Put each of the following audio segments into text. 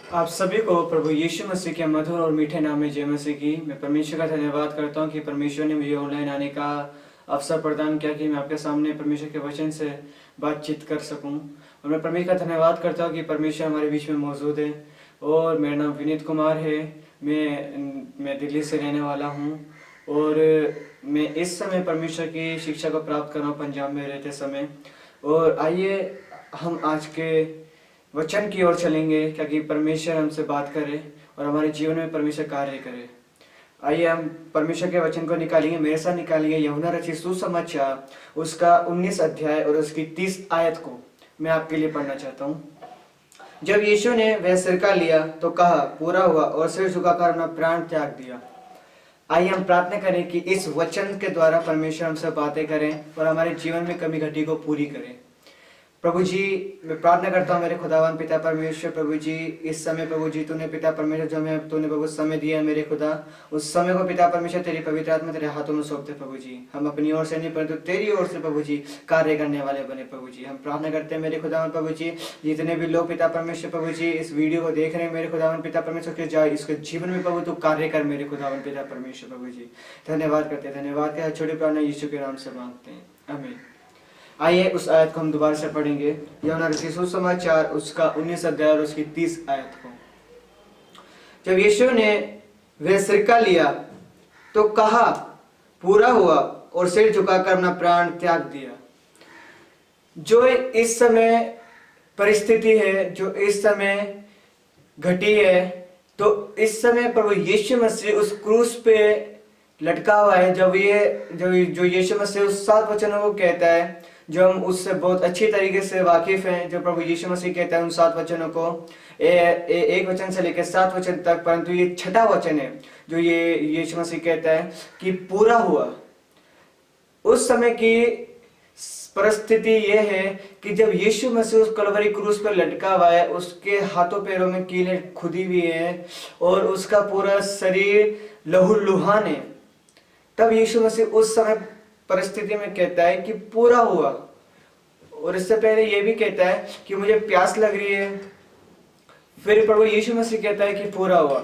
आप सभी को प्रभु यीशु मसीह के मधुर और मीठे नाम में जय मसीह की। मैं परमेश्वर का धन्यवाद करता हूँ कि परमेश्वर ने मुझे ऑनलाइन आने का अवसर प्रदान किया कि मैं आपके सामने परमेश्वर के वचन से बातचीत कर सकूं। और मैं परमेश्वर का धन्यवाद करता हूँ कि परमेश्वर हमारे बीच में मौजूद है। और मेरा नाम विनीत कुमार है। मैं दिल्ली से रहने वाला हूँ और मैं इस समय परमेश्वर की शिक्षा को प्राप्त कर रहा हूँ पंजाब में रहते समय। और आइए हम आज के वचन की ओर चलेंगे क्योंकि परमेश्वर हमसे बात करे और हमारे जीवन में परमेश्वर कार्य करे। आइए हम परमेश्वर के वचन को निकालेंगे, मेरे साथ निकालेंगे यूहन्ना रचित सुसमाचार उसका 19 अध्याय और उसकी 30 आयत को मैं आपके लिए पढ़ना चाहता हूँ। जब यीशु ने वह सिरका लिया तो कहा, पूरा हुआ, और सिर झुकाकर अपना प्राण त्याग दिया। आइए हम प्रार्थना करें कि इस वचन के द्वारा परमेश्वर हमसे बातें करें और हमारे जीवन में कमी घटी को पूरी करें। प्रभु जी, मैं प्रार्थना करता हूँ मेरे खुदावन पिता परमेश्वर, प्रभु जी इस समय प्रभु जी तूने पिता परमेश्वर जो हमें तूने प्रभु समय दिया मेरे खुदा, उस समय को पिता परमेश्वर तेरी पवित्र आत्मा तेरे हाथों में सौंपते प्रभु जी। हम अपनी ओर से नहीं परंतु तेरी ओर से प्रभु जी कार्य करने वाले बने प्रभु जी। हम प्रार्थना करते हैं मेरे खुदावन प्रभु जी, जितने भी लोग पिता परमेश्वर प्रभु जी इस वीडियो को देख रहे हैं मेरे खुदावन पिता परमेश्वर के जाए इसके जीवन में प्रभु तू कार्य कर मेरे खुदावन पिता परमेश्वर प्रभु जी। धन्यवाद करते हैं, धन्यवाद के छोटी प्रार्थना यीशु के नाम से मांगते हैं, आमीन। आइए उस आयत को हम दोबारा से पढ़ेंगे, यूहन्ना रचित सुसमाचार उसका 19 अध्याय और उसकी 30 आयत को। जब यीशु ने वह सिरका लिया तो कहा, पूरा हुआ, और सिर झुकाकर अपना प्राण त्याग दिया। जो इस समय परिस्थिति है, जो इस समय घटी है, तो इस समय प्रभु यीशु मसीह उस क्रूस पे लटका हुआ है। जब जो यीशु मसीह उस 7 वचनों को कहता है, जो हम उससे बहुत अच्छी तरीके से वाकिफ हैं, जो प्रभु यीशु मसीह कहता है उन 7 वचनों को, एक वचन से लेकर 7 वचन तक, परंतु ये 6ठा वचन है जो ये यीशु मसीह कहता है कि पूरा हुआ। उस समय की परिस्थिति ये है कि जब यीशु मसीह उस कलवरी क्रूस पर लटका हुआ है, उसके हाथों पैरों में कीलें खुदी हुई है और उसका पूरा शरीर लहूलुहान है, तब यीशु मसीह उस समय परिस्थिति में कहता है कि पूरा हुआ। और इससे पहले यह भी कहता है कि मुझे प्यास लग रही है, फिर प्रभु यीशु मसीह कहता है कि पूरा हुआ।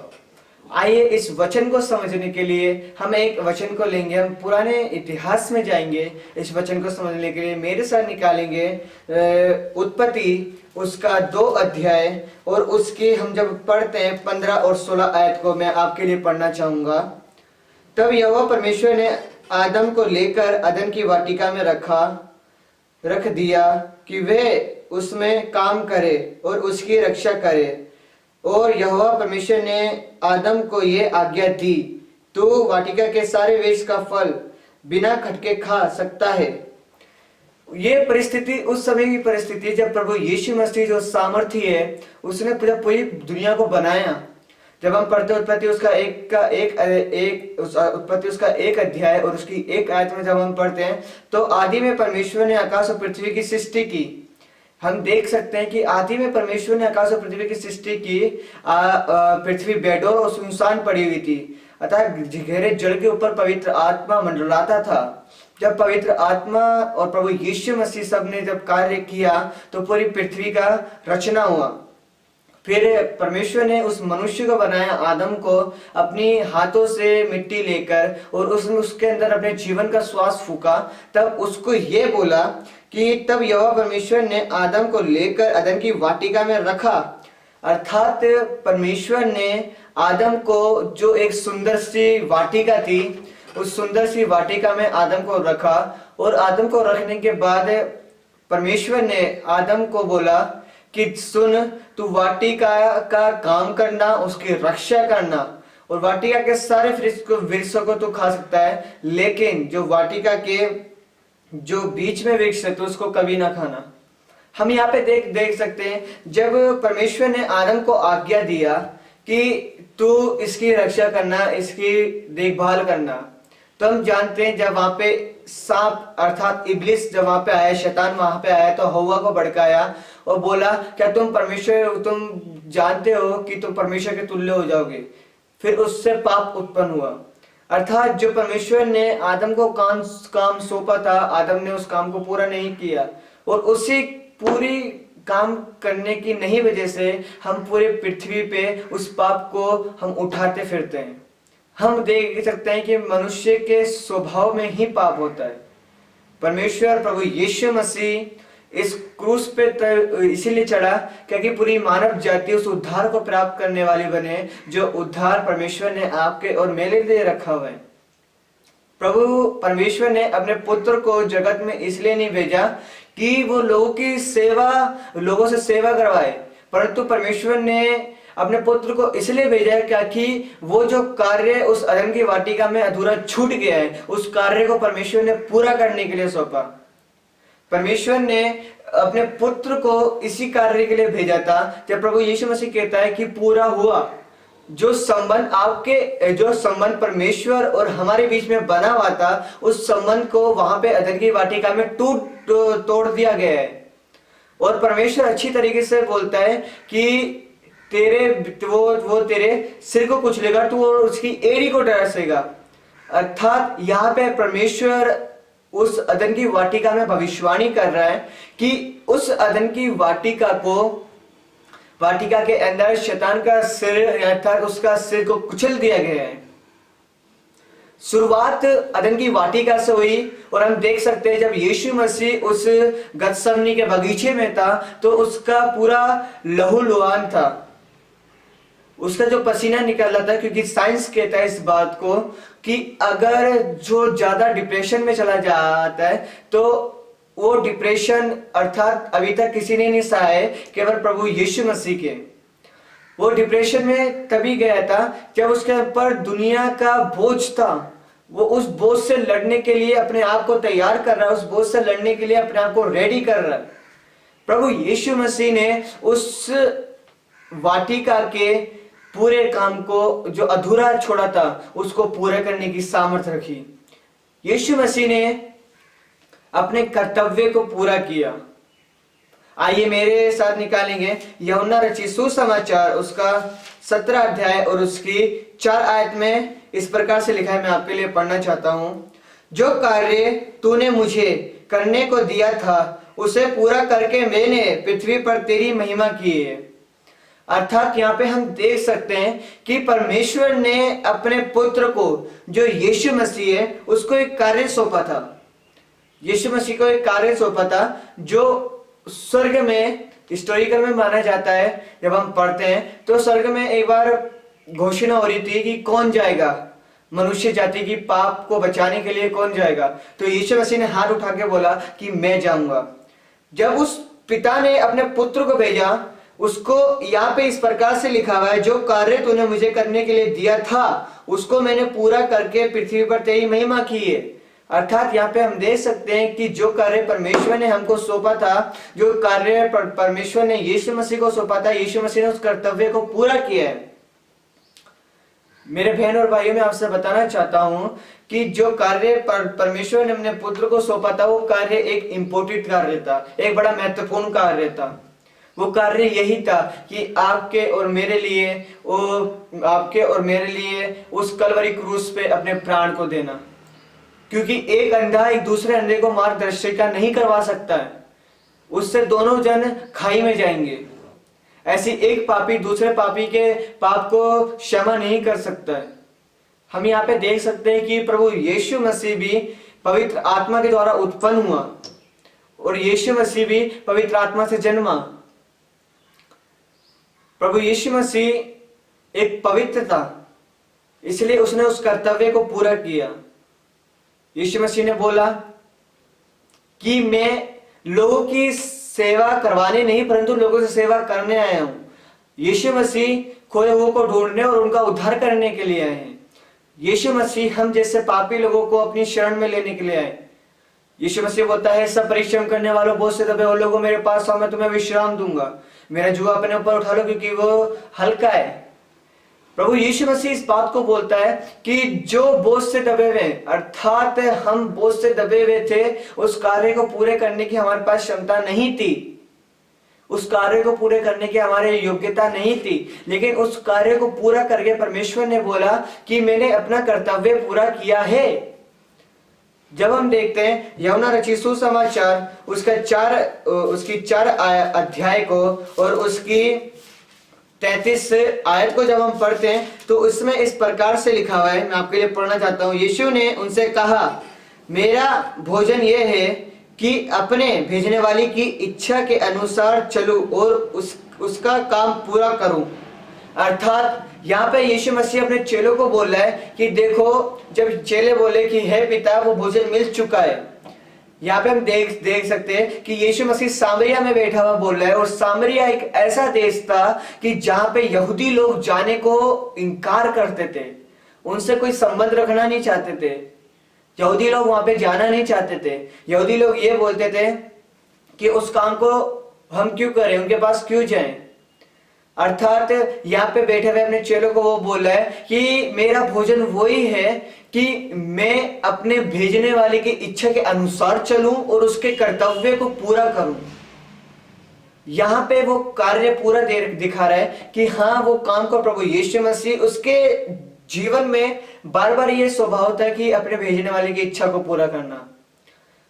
आइए इस वचन को समझने के लिए हम एक वचन को लेंगे, हम पुराने इतिहास में जाएंगे इस वचन को समझने के लिए। मेरे साथ निकालेंगे उत्पत्ति उसका 2 अध्याय और उसकी हम जब पढ़ते हैं 15 और 16 आयत को मैं आपके लिए पढ़ना चाहूंगा। तब यहोवा परमेश्वर ने आदम को लेकर अदन की वाटिका में रख दिया कि वह उसमें काम करे और उसकी रक्षा करे। और यहोवा परमेश्वर ने आदम को यह आज्ञा दी, तू वाटिका के सारे वृक्ष का फल बिना खटके खा सकता है। ये परिस्थिति उस समय की परिस्थिति जब प्रभु यीशु मसीह जो सामर्थ्य है उसने पूरी दुनिया को बनाया। जब हम पढ़ते उत्पत्ति उसका उत्पत्ति उसका 1 अध्याय और उसकी 1 आयत में जब हम पढ़ते हैं तो आदि में परमेश्वर ने आकाश और पृथ्वी की सृष्टि की। हम देख सकते हैं कि आदि में परमेश्वर ने आकाश और पृथ्वी की सृष्टि की। पृथ्वी बेडौल और सुनसान पड़ी हुई थी, अतः गहरे जल के ऊपर पवित्र आत्मा मंडराता था। जब पवित्र आत्मा और प्रभु यीशु मसीह सब ने जब कार्य किया तो पूरी पृथ्वी का रचना हुआ। फिर परमेश्वर ने उस मनुष्य को बनाया, आदम को, अपनी हाथों से मिट्टी लेकर, और उसने उसके अंदर अपने जीवन का श्वास फूका। तब उसको ये बोला कि तब यहोवा परमेश्वर ने आदम को लेकर अदन की वाटिका में रखा। अर्थात परमेश्वर ने आदम को, जो एक सुंदर सी वाटिका थी, उस सुंदर सी वाटिका में आदम को रखा। और आदम को रखने के बाद परमेश्वर ने आदम को बोला कि सुन, तू वाटिका का काम करना, उसकी रक्षा करना, और वाटिका के सारे वृक्षों को तू खा सकता है, लेकिन जो वाटिका के जो बीच में वृक्ष है तो उसको कभी ना खाना। हम यहाँ पे देख सकते हैं जब परमेश्वर ने आदम को आज्ञा दिया कि तू इसकी रक्षा करना, इसकी देखभाल करना, तो हम जानते हैं जब वहां पे सांप अर्थात इब्लिस जब वहां पे आया, शैतान वहां पे आया तो हव्वा को भड़काया और बोला, क्या तुम जानते हो कि तुम परमेश्वर के तुल्य हो जाओगे। फिर उससे पाप उत्पन्न हुआ। अर्थात जो परमेश्वर ने आदम को काम सौंपा था, आदम ने उस काम को पूरा नहीं किया और उसी पूरी काम करने की नहीं वजह से हम पूरे पृथ्वी पे उस पाप को हम उठाते फिरते हैं। हम देख सकते हैं कि मनुष्य के स्वभाव में ही पाप होता है। परमेश्वर प्रभु यीशु मसीह इस क्रूस पे इसीलिए चढ़ा क्योंकि पूरी मानव जाति उस उद्धार को प्राप्त करने वाली बने, जो उद्धार परमेश्वर ने आपके और मेरे लिए रखा हुआ है। प्रभु परमेश्वर ने अपने पुत्र को जगत में इसलिए नहीं भेजा कि वो लोगों से सेवा करवाए, परंतु परमेश्वर ने अपने पुत्र को इसलिए भेजा क्योंकि वो जो कार्य उस अदन की वाटिका में अधूरा छूट गया है, उस कार्य को परमेश्वर ने पूरा करने के लिए सौंपा। परमेश्वर ने अपने पुत्र को इसी कार्य के लिए भेजा था। जब प्रभु यीशु मसीह कहता है कि पूरा हुआ, जो संबंध परमेश्वर और हमारे बीच में बना हुआ था, उस संबंध को वहां पे अदन की वाटिका में तोड़ दिया गया है। और परमेश्वर अच्छी तरीके से बोलता है कि वो तेरे सिर को कुचलेगा, तू उसकी एड़ी को डरासेगा। अर्थात यहाँ पे परमेश्वर उस अदन की वाटिका में भविष्यवाणी कर रहा है कि उस अदन की वाटिका के अंदर शैतान का सिर अर्थात उसका सिर को कुचल दिया गया है। शुरुआत अदन की वाटिका से हुई और हम देख सकते हैं जब यीशु मसीह उस गतसमनी के बगीचे में था तो उसका पूरा लहूलुहान था, उसका जो पसीना निकल रहा था। क्योंकि साइंस कहता है इस बात को कि अगर जो ज्यादा डिप्रेशन में चला जाता है तो वो डिप्रेशन अर्थात अभी तक किसी ने नहीं सहा है, केवल प्रभु यीशु मसीह के। वो डिप्रेशन में तभी गया था जब उसके ऊपर दुनिया का बोझ था। वो उस बोझ से लड़ने के लिए अपने आप को तैयार कर रहा है, उस बोझ से लड़ने के लिए अपने आप को रेडी कर रहा है। प्रभु यीशु मसीह ने उस वाटिका के पूरे काम को जो अधूरा छोड़ा था उसको पूरा करने की सामर्थ्य रखी। यीशु मसीह ने अपने कर्तव्य को पूरा किया। आइए मेरे साथ निकालेंगे यूहन्ना रचित सुसमाचार उसका 17 अध्याय और उसकी 4 आयत में इस प्रकार से लिखा है, मैं आपके लिए पढ़ना चाहता हूं। जो कार्य तूने मुझे करने को दिया था उसे पूरा करके मैंने पृथ्वी पर तेरी महिमा की है। अर्थात यहाँ पे हम देख सकते हैं कि परमेश्वर ने अपने पुत्र को जो यीशु मसीह है उसको एक कार्य सौंपा था। यीशु मसीह को एक कार्य सौंपा था जो स्वर्ग में हिस्टोरिकल में माना जाता है। जब हम पढ़ते हैं तो स्वर्ग में एक बार घोषणा हो रही थी कि कौन जाएगा, मनुष्य जाति की पाप को बचाने के लिए कौन जाएगा। तो यीशु मसीह ने हाथ उठा के बोला कि मैं जाऊंगा। जब उस पिता ने अपने पुत्र को भेजा, उसको यहाँ पे इस प्रकार से लिखा हुआ है, जो कार्य तूने मुझे करने के लिए दिया था उसको मैंने पूरा करके पृथ्वी पर तेरी महिमा की है। अर्थात यहाँ पे हम देख सकते हैं कि जो कार्य परमेश्वर ने हमको सौंपा था, जो कार्य परमेश्वर ने यीशु मसीह को सौंपा था, यीशु मसीह ने उस कर्तव्य को पूरा किया है। मेरे बहन और भाइयों, मैं आपसे बताना चाहता हूं कि जो कार्य परमेश्वर ने अपने पुत्र को सौंपा था वो कार्य एक इंपॉर्टेंट कार्य था, एक बड़ा महत्वपूर्ण कार्य था। वो कार्य यही था कि आपके और मेरे लिए उस कलवरी क्रूस पे अपने प्राण को देना। क्योंकि एक अंधा एक दूसरे अंधे को मार्गदर्शिका नहीं करवा सकता है, उससे दोनों जन खाई में जाएंगे। ऐसी एक पापी दूसरे पापी के पाप को क्षमा नहीं कर सकता है। हम यहाँ पे देख सकते हैं कि प्रभु यीशु मसीह भी पवित्र आत्मा के द्वारा उत्पन्न हुआ और यीशु मसीह भी पवित्र आत्मा से जन्मा। प्रभु यीशु मसीह एक पवित्र था, इसलिए उसने उस कर्तव्य को पूरा किया। यीशु मसीह ने बोला कि मैं लोगों की सेवा करवाने नहीं परंतु लोगों से सेवा करने आया हूं। यीशु मसीह खोए हुओं को ढूंढने और उनका उद्धार करने के लिए आए हैं। यीशु मसीह हम जैसे पापी लोगों को अपनी शरण में लेने के लिए आए। यीशु मसीह बोलता है, सब परिश्रम करने वालों बोझ से दबे हुए लोगों मेरे पास आओ, मैं तुम्हें विश्राम दूंगा। मेरा जुआ अपने ऊपर उठा लो क्योंकि वो हल्का है। प्रभु यीशु मसीह इस बात को बोलता है कि जो बोझ से दबे हुए, अर्थात हम बोझ से दबे हुए थे, उस कार्य को पूरे करने की हमारे पास क्षमता नहीं थी, उस कार्य को पूरे करने की हमारी योग्यता नहीं थी, लेकिन उस कार्य को पूरा करके परमेश्वर ने बोला कि मैंने अपना कर्तव्य पूरा किया है। जब हम देखते हैं यूहन्ना रचित सुसमाचार उसकी 4 अध्याय को और उसकी 33 आयत को जब हम पढ़ते हैं तो उसमें इस प्रकार से लिखा हुआ है, मैं आपके लिए पढ़ना चाहता हूं। यीशु ने उनसे कहा, मेरा भोजन यह है कि अपने भेजने वाले की इच्छा के अनुसार चलूं और उसका काम पूरा करूं। अर्थात यहाँ पे यीशु मसीह अपने चेलों को बोल रहा है कि देखो, जब चेले बोले कि हे पिता, वो भोजन मिल चुका है, यहाँ पे हम देख सकते हैं कि यीशु मसीह सामरिया में बैठा हुआ बोल रहा है। और सामरिया एक ऐसा देश था कि जहां पे यहूदी लोग जाने को इनकार करते थे, उनसे कोई संबंध रखना नहीं चाहते थे। यहूदी लोग वहां पे जाना नहीं चाहते थे। यहूदी लोग ये बोलते थे कि उस काम को हम क्यों करें, उनके पास क्यों जाएं। अर्थात यहाँ पे बैठे हुए अपने चेलों को वो बोल रहा है कि मेरा भोजन वही है कि मैं अपने भेजने वाले की इच्छा के अनुसार चलूं और उसके कर्तव्य को पूरा करूं। यहाँ पे वो कार्य पूरा दिखा रहा है कि हाँ, वो काम को प्रभु यीशु मसीह उसके जीवन में बार बार ये स्वभाव था कि अपने भेजने वाले की इच्छा को पूरा करना।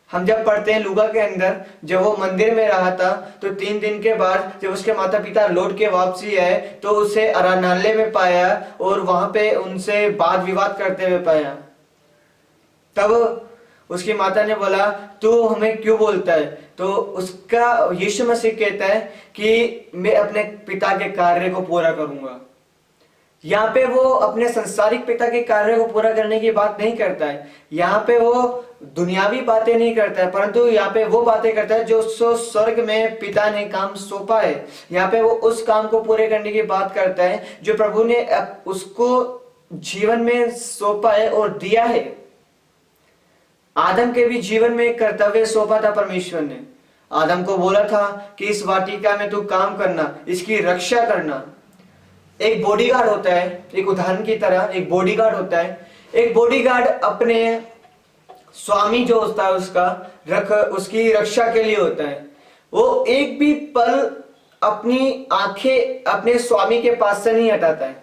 हम जब पढ़ते हैं लूका के अंदर, जब वो मंदिर में रहा था तो 3 दिन के बाद जब उसके माता पिता लौट के वापसी आए तो उसे आराधनालय में पाया और वहां पे उनसे वाद विवाद करते हुए पाया। तब उसकी माता ने बोला, तू हमें क्यों बोलता है? तो उसका यीशु मसीह कहता है कि मैं अपने पिता के कार्य को पूरा करूंगा। यहाँ पे वो अपने संसारिक पिता के कार्य को पूरा करने की बात नहीं करता है। यहाँ पे वो दुनियावी बातें नहीं करता है, परंतु यहाँ पे वो बातें करता है जो स्वर्ग में पिता ने काम सौंपा है। यहाँ पे वो उस काम को पूरे करने की बात करता है जो प्रभु ने उसको जीवन में सौंपा है और दिया है। आदम के भी जीवन में एक कर्तव्य सौंपा था परमेश्वर ने। आदम को बोला था कि इस वाटिका में तू काम करना, इसकी रक्षा करना। एक बॉडीगार्ड होता है, एक उदाहरण की तरह एक बॉडीगार्ड होता है। एक बॉडीगार्ड अपने स्वामी जो होता है उसकी रक्षा के लिए होता है। वो एक भी पल अपनी आंखें अपने स्वामी के पास से नहीं हटाता है,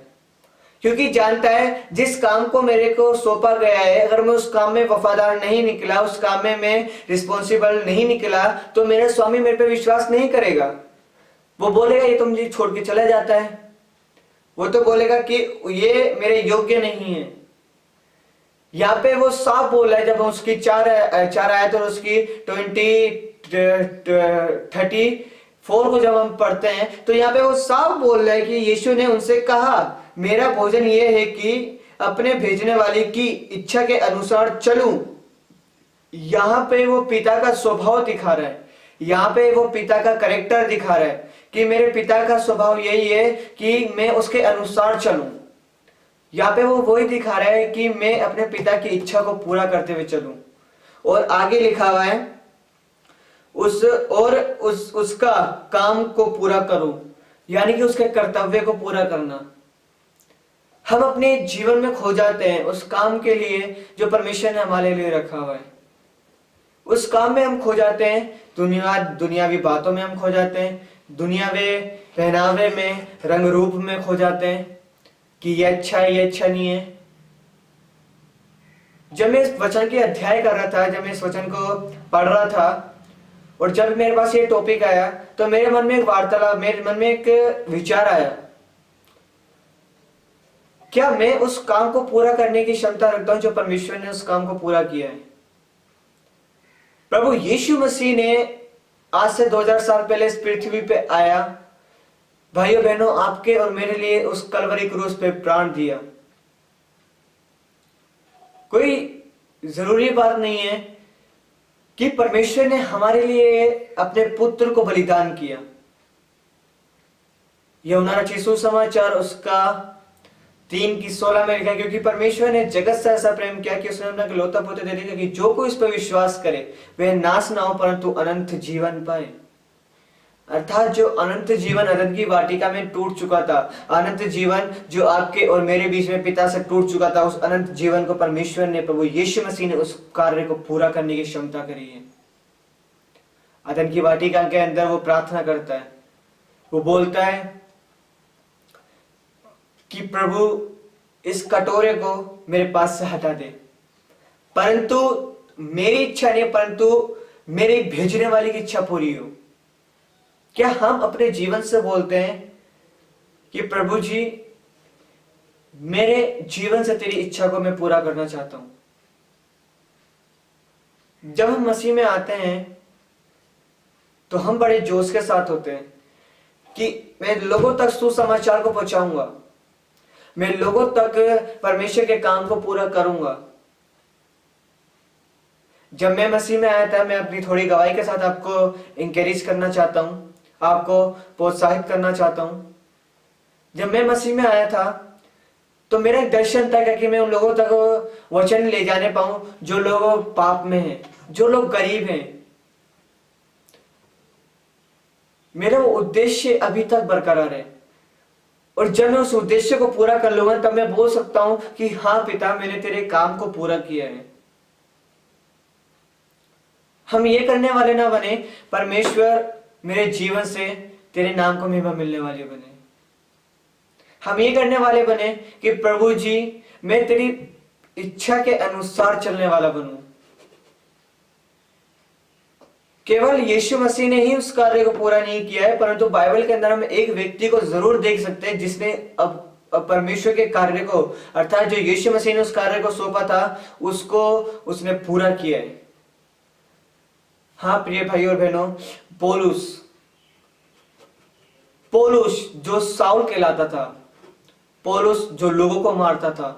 क्योंकि जानता है जिस काम को मेरे को सौंपा गया है, अगर मैं उस काम में वफादार नहीं निकला, उस काम में मैं रिस्पॉन्सिबल नहीं निकला, तो मेरा स्वामी मेरे पे विश्वास नहीं करेगा। वो बोलेगा ये तो मुझे छोड़ के चला जाता है, वो तो बोलेगा कि ये मेरे योग्य नहीं है। यहाँ पे वो साफ बोला है, जब उसकी 4 आयत और उसकी 34 को जब हम पढ़ते हैं तो यहाँ पे वो साफ बोल रहा है कि यीशु ने उनसे कहा, मेरा भोजन ये है कि अपने भेजने वाले की इच्छा के अनुसार चलूं। यहाँ पे वो पिता का स्वभाव दिखा रहा है, यहाँ पे वो पिता का कैरेक्टर दिखा रहा है कि मेरे पिता का स्वभाव यही है कि मैं उसके अनुसार चलूं। यहाँ पे वो वही दिखा रहा है कि मैं अपने पिता की इच्छा को पूरा करते हुए चलूं। और आगे लिखा हुआ है उसका काम को पूरा करूं, यानी कि उसके कर्तव्य को पूरा करना। हम अपने जीवन में खो जाते हैं उस काम के लिए जो परमेश्वर ने हमारे लिए रखा हुआ है। उस काम में हम खो जाते हैं, दुनियावी बातों में हम खो जाते हैं, दुनियावी पहनावे में, रंग रूप में खो जाते हैं कि ये अच्छा है, ये अच्छा नहीं है। जब मैं इस वचन के अध्याय कर रहा था, जब मैं इस वचन को पढ़ रहा था और जब मेरे पास ये टॉपिक आया तो मेरे मन में एक वार्तालाप, मेरे मन में एक विचार आया, क्या मैं उस काम को पूरा करने की क्षमता रखता हूं जो परमेश्वर ने उस काम को पूरा किया है? प्रभु यीशु मसीह ने आज से 2000 साल पहले इस पृथ्वी पे आया, भाइयों बहनों, आपके और मेरे लिए उस कलवरी क्रूस पे प्राण दिया। कोई जरूरी बात नहीं है कि परमेश्वर ने हमारे लिए अपने पुत्र को बलिदान किया। यूहन्ना रचित सुसमाचार उसका 3:16 में लिखा, क्योंकि परमेश्वर ने जगत से ऐसा प्रेम किया कि उसने अपना इकलौता पुत्र दे दिया कि जो कोई इस पर विश्वास करे वह नाश ना हो परंतु अनंत जीवन पाए। अर्थात जो अनंत जीवन अदन की वाटिका में टूट चुका था, अनंत जीवन जो आपके और मेरे बीच में पिता से टूट चुका था, उस अनंत जीवन को परमेश्वर ने, प्रभु यीशु मसीह ने उस कार्य को पूरा करने की क्षमता करी है। अदन की वाटिका के अंदर वो प्रार्थना करता है, वो बोलता है कि प्रभु इस कटोरे को मेरे पास से हटा दे, परंतु मेरी इच्छा नहीं परंतु मेरे भेजने वाले की इच्छा पूरी हो। क्या हम अपने जीवन से बोलते हैं कि प्रभु जी, मेरे जीवन से तेरी इच्छा को मैं पूरा करना चाहता हूं। जब हम मसीह में आते हैं तो हम बड़े जोश के साथ होते हैं कि मैं लोगों तक सुसमाचार को पहुंचाऊंगा, मैं लोगों तक परमेश्वर के काम को पूरा करूंगा। जब मैं मसीह में आया था, मैं अपनी थोड़ी गवाही के साथ आपको इंकरेज करना चाहता हूं, आपको प्रोत्साहित करना चाहता हूं। जब मैं मसीह में आया था तो मेरा एक दर्शन था कि मैं उन लोगों तक वचन ले जाने पाऊं जो लोग पाप में हैं, जो लोग गरीब हैं। मेरा वो उद्देश्य अभी तक बरकरार है, और जब मैं उस उद्देश्य को पूरा कर लूंगा तब मैं बोल सकता हूं कि हाँ पिता, मैंने तेरे काम को पूरा किया है। हम ये करने वाले ना बने, परमेश्वर मेरे जीवन से तेरे नाम को महिमा मिलने वाले बने। हम ये करने वाले बने कि प्रभु जी, मैं तेरी इच्छा के अनुसार चलने वाला बनूं। केवल यीशु मसीह ने ही उस कार्य को पूरा नहीं किया है, परंतु बाइबल के अंदर हम एक व्यक्ति को जरूर देख सकते हैं जिसने अब परमेश्वर के कार्य को, अर्थात जो यीशु मसीह ने उस कार्य को सौंपा था, उसको उसने पूरा किया है। हाँ प्रिय भाई और बहनों, पौलुस जो साउल कहलाता था, पौलुस जो लोगों को मारता था,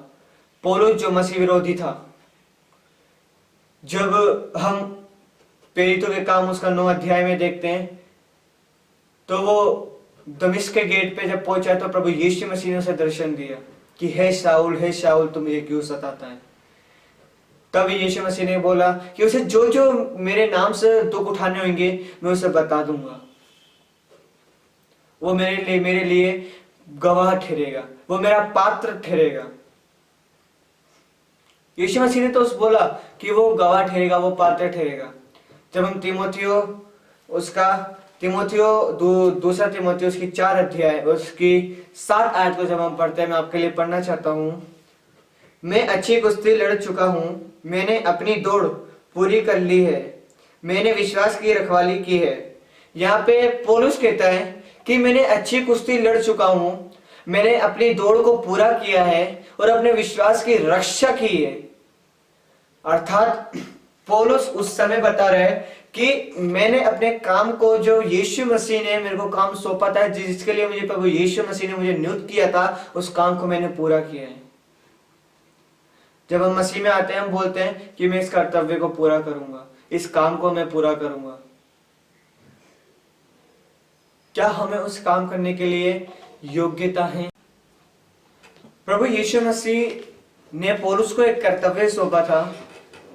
पौलुस जो मसीह विरोधी था, जब हम प्रेरितों के काम उसका 9 अध्याय में देखते हैं तो वो दमिश्क के गेट पे जब पहुंचा तो प्रभु यीशु मसीह ने उसे दर्शन दिया कि हे शाऊल तुम ये क्यों सताता है। तब यीशु मसीह ने बोला कि उसे जो जो मेरे नाम से दुख उठाने होंगे मैं उसे बता दूंगा। वो मेरे लिए गवाह ठहरेगा, वो मेरा पात्र ठहरेगा। यीशु मसीह ने तो उस बोला कि वो गवाह ठहरेगा, वो पात्र ठहरेगा। जब हम दूसरा तीमुथियुस उसकी 4 अध्याय उसकी 7 आयत को जब हम पढ़ते हैं, मैं आपके लिए पढ़ना चाहता हूं। मैं अच्छी कुश्ती लड़ चुका हूं, मैंने अपनी दौड़ पूरी कर ली है, मैंने विश्वास की रखवाली की है। यहाँ पे पौलुस कहता है कि मैंने अच्छी कुश्ती लड़ चुका हूं, मैंने अपनी दौड़ को पूरा किया है और अपने विश्वास की रक्षा की है। अर्थात पौलुस उस समय बता रहा है कि मैंने अपने काम को, जो यीशु मसीह ने मेरे को काम सौंपा था, जिसके लिए मुझे प्रभु यीशु मसीह ने मुझे नियुक्त किया था, उस काम को मैंने पूरा किया है। जब हम मसीह में आते हैं, हम बोलते हैं कि मैं इस कर्तव्य को पूरा करूंगा, इस काम को मैं पूरा करूंगा। क्या हमें उस काम करने के लिए योग्यता है? प्रभु यीशु मसीह ने पौलुस को एक कर्तव्य सौंपा था,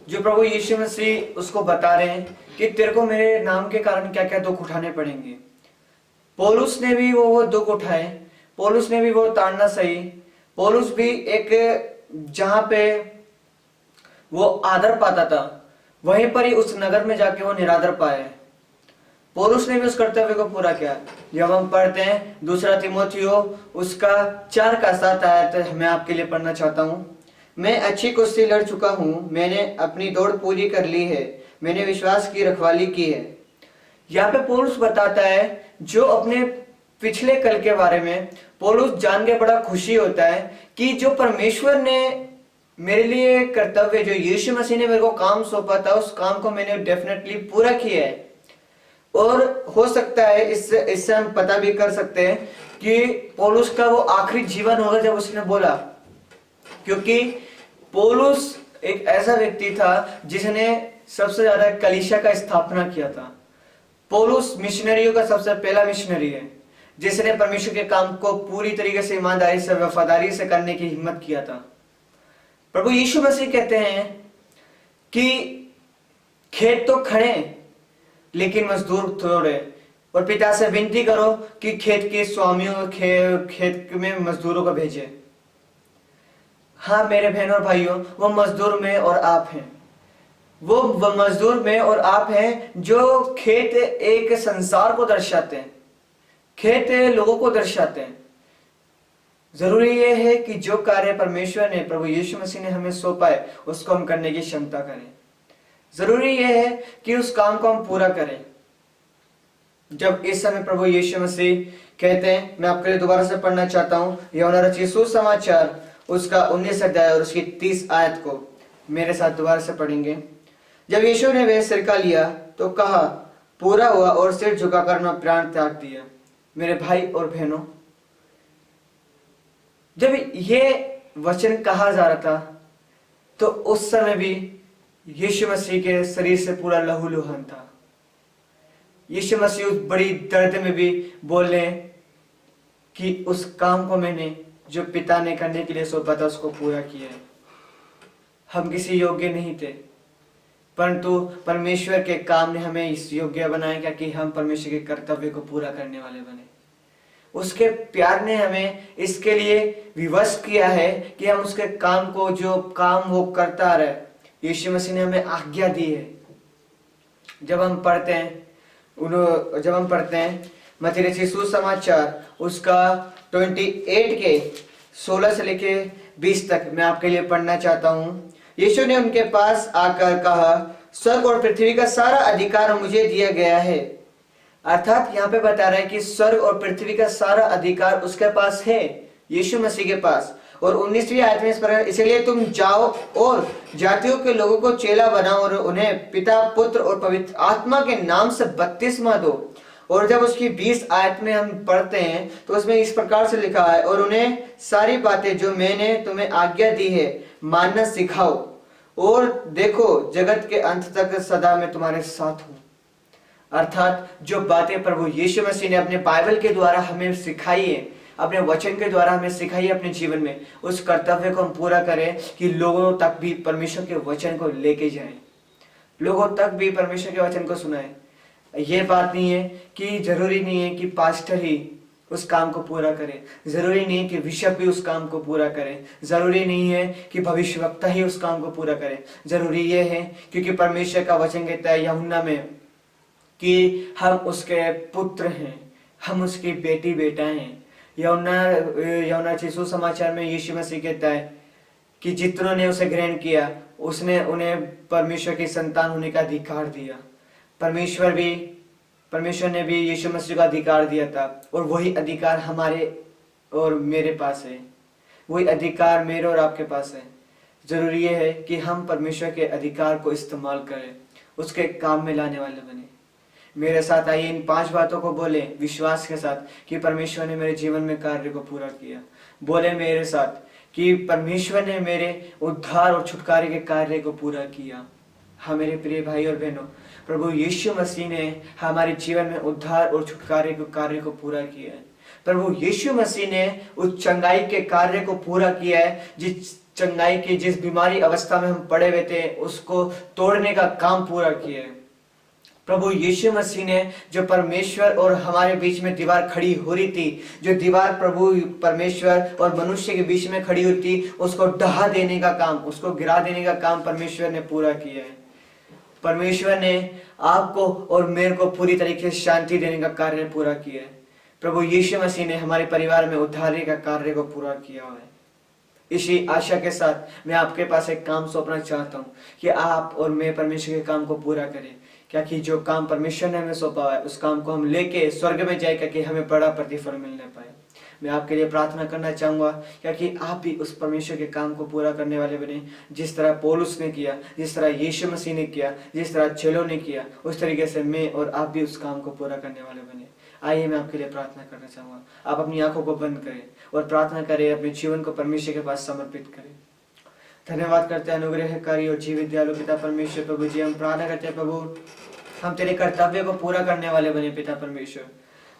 जो प्रभु यीशु मसीह उसको बता रहे हैं कि तेरे को मेरे नाम के कारण क्या क्या दुख उठाने पड़ेंगे। पौलुस ने भी वो दुख उठाए, पौलुस ने भी वो ताड़ना सही। पौलुस भी एक जहां पे वो आदर पाता था, वहीं पर ही उस नगर में जाके वो निरादर पाए। पौलुस ने भी उस कर्तव्य को पूरा किया। जब हम पढ़ते हैं दूसरा तीमुथियुस उसका 4 का 7 आयत मैं आपके लिए पढ़ना चाहता हूं। मैं अच्छी कुश्ती लड़ चुका हूं, मैंने अपनी दौड़ पूरी कर ली है, मैंने विश्वास की रखवाली की है। यहाँ पे पौलुस बताता है, जो अपने पिछले कल के बारे में पौलुस जान के बड़ा खुशी होता है कि जो परमेश्वर ने मेरे लिए कर्तव्य, जो यीशु मसीह ने मेरे को काम सौंपा था, उस काम को मैंने डेफिनेटली पूरा किया है। और हो सकता है इससे हम पता भी कर सकते हैं कि पौलुस का वो आखिरी जीवन होगा जब उसने बोला, क्योंकि पौलुस एक ऐसा व्यक्ति था जिसने सबसे ज्यादा कलीसिया का स्थापना किया था। पौलुस मिशनरियों का सबसे पहला मिशनरी है जिसने परमेश्वर के काम को पूरी तरीके से ईमानदारी से, वफादारी से करने की हिम्मत किया था। प्रभु यीशु मसीह कहते हैं कि खेत तो खड़े लेकिन मजदूर थोड़े, और पिता से विनती करो कि खेत के स्वामियों खेत में मजदूरों को भेजे। हाँ मेरे बहनों और भाइयों, वो मजदूर में और आप हैं, वो मजदूर में और आप हैं जो खेत एक संसार को दर्शाते हैं, खेत लोगों को दर्शाते हैं। जरूरी यह है कि जो कार्य परमेश्वर ने, प्रभु यीशु मसीह ने हमें सौंपा है, उसको हम करने की क्षमता करें। जरूरी यह है कि उस काम को हम पूरा करें। जब इस समय प्रभु यीशु मसीह कहते हैं, मैं आपके लिए दोबारा से पढ़ना चाहता हूं यूहन्ना रचित सुसमाचार उसका 19 अध्याय और उसकी 30 आयत को मेरे साथ दोबारा से पढ़ेंगे। जब यीशु ने वह सिरका लिया तो कहा, पूरा हुआ, और सिर झुकाकर अपना प्राण त्याग दिया। मेरे भाई और बहनों, जब ये वचन कहा जा रहा था तो उस समय भी यीशु मसीह के शरीर से पूरा लहूलुहान था। यीशु मसीह उस बड़ी दर्द में भी बोले कि उस काम को मैंने जो पिता ने करने के लिए सौंपा था उसको पूरा किया है। हम किसी योग्य नहीं थे, परंतु परमेश्वर के काम ने हमें इस योग्य बनाया क्या कि हम परमेश्वर के कर्तव्य को पूरा करने वाले बने। उसके प्यार ने हमें इसके लिए विवश किया है कि हम उसके काम को, जो काम वो करता रहे, यीशु मसीह ने हमें आज्ञा दी है। जब हम पढ़ते हैं मत्ती रचित सुसमाचार उसका 28 के 16 से लेके 20 तक मैं आपके लिए पढ़ना चाहता हूं। यीशु ने उनके पास आकर कहा, स्वर्ग और पृथ्वी का सारा अधिकार मुझे दिया गया है। अर्थात यहाँ पे बता रहा है कि स्वर्ग और पृथ्वी का सारा अधिकार उसके पास है, यीशु मसीह के पास। और 19वीं आयत में इस प्रकार, इसलिए तुम जाओ और जातियों के लोगों को चेला बनाओ और उन्हें पिता, पुत्र और पवित्र आत्मा के नाम से बपतिस्मा दो। और जब उसकी 20 आयत में हम पढ़ते हैं तो उसमें इस प्रकार से लिखा है, और उन्हें सारी बातें जो मैंने तुम्हें आज्ञा दी है मानना सिखाओ, और देखो जगत के अंत तक सदा मैं तुम्हारे साथ हूं। अर्थात जो बातें प्रभु यीशु मसीह ने अपने बाइबल के द्वारा हमें सिखाई है, अपने वचन के द्वारा हमें सिखाई है अपने जीवन में, उस कर्तव्य को हम पूरा करें कि लोगों तक भी परमेश्वर के वचन को लेके जाएं, लोगों तक भी परमेश्वर के वचन को सुनाएं। ये बात नहीं है कि जरूरी नहीं है कि पास्टर ही उस काम को पूरा करे, जरूरी नहीं है कि बिशप भी उस काम को पूरा करे, जरूरी नहीं है कि भविष्यवक्ता ही उस काम को पूरा करे। जरूरी ये है क्योंकि परमेश्वर का वचन कहता है यूहन्ना में कि हम उसके पुत्र हैं, हम उसकी बेटी बेटा हैं। यूहन्ना सुसमाचार में यीशु मसीह कहता है कि जितनों ने उसे ग्रहण किया उसने उन्हें परमेश्वर की संतान होने का अधिकार दिया। परमेश्वर ने भी यीशु मसीह का अधिकार दिया था, और वही अधिकार हमारे और मेरे पास है, वही अधिकार मेरे और आपके पास है। जरूरी ये है कि हम परमेश्वर के अधिकार को इस्तेमाल करें, उसके काम में लाने वाले बने। मेरे साथ आइए इन 5 बातों को बोले विश्वास के साथ कि परमेश्वर ने मेरे जीवन में कार्य को पूरा किया। बोले मेरे साथ कि परमेश्वर ने मेरे उद्धार और छुटकारे के कार्य को पूरा किया। हाँ मेरे प्रिय भाई और बहनों, प्रभु यीशु मसीह ने हमारे जीवन में उद्धार और छुटकारे के कार्य को पूरा किया है। प्रभु यीशु मसीह ने उस चंगाई के कार्य को पूरा किया है, जिस चंगाई की, जिस बीमारी अवस्था में हम पड़े हुए थे उसको तोड़ने का काम पूरा किया है। प्रभु यीशु मसीह ने जो परमेश्वर और हमारे बीच में दीवार खड़ी हो रही थी, जो दीवार प्रभु परमेश्वर और मनुष्य के बीच में खड़ी हुई थी, उसको ढहा देने का काम, उसको गिरा देने का काम परमेश्वर ने पूरा किया है। परमेश्वर ने आपको और मेरे को पूरी तरीके से शांति देने का कार्य पूरा किया है। प्रभु यीशु मसीह ने हमारे परिवार में उद्धार का कार्य को पूरा किया है। इसी आशा के साथ मैं आपके पास एक काम सौंपना चाहता हूँ कि आप और मैं परमेश्वर के काम को पूरा करें, क्या कि जो काम परमेश्वर ने हमें सौंपा है उस काम को हम लेके स्वर्ग में जाए, क्या कि हमें बड़ा प्रतिफल मिलने पाए। मैं आपके लिए प्रार्थना करना चाहूंगा क्या कि आप भी उस परमेश्वर के काम को पूरा करने वाले बने, जिस तरह पौलुस ने किया, जिस तरह यीशु मसीह ने किया, जिस तरह चेलों ने किया, उस तरीके से मैं और आप भी उस काम को पूरा करने वाले बने। आइए मैं आपके लिए प्रार्थना करना चाहूंगा। आप अपनी आंखों को बंद करें और प्रार्थना करें, अपने जीवन को परमेश्वर के पास समर्पित करें। धन्यवाद करते हैं अनुग्रहकारी और जीवित दयालु पिता परमेश्वर। प्रभु जी हम प्रार्थना करते हैं प्रभु, हम तेरे कर्तव्य को पूरा करने वाले बने पिता परमेश्वर।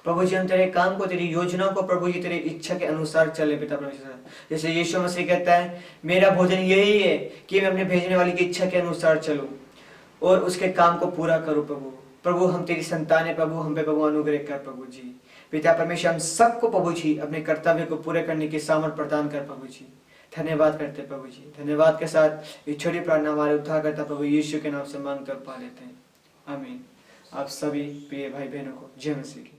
प्रभु जी हम तेरे काम को, तेरी योजनाओं को प्रभु जी तेरी इच्छा के अनुसार चले पिता परमेश्वर। जैसे यीशु मसीह कहता है, मेरा भोजन यही है कि मैं अपने भेजने वाले की इच्छा के अनुसार चलूं और उसके काम को पूरा करूं। प्रभु हम तेरी संतान है प्रभु, हम पे प्रभु अनुग्रह कर प्रभु जी। पिता परमेश्वर हम सबको प्रभु जी अपने कर्तव्य को पूरे करने की सामर्थ प्रदान कर प्रभु जी। धन्यवाद करते प्रभु जी। धन्यवाद के साथ ये छोटी प्रार्थना हमारे उद्धार करता प्रभु यीशु के नाम से मांग कर पा लेते हैं, आमीन। आप सभी प्रिय भाई बहनों को जय मसीह की।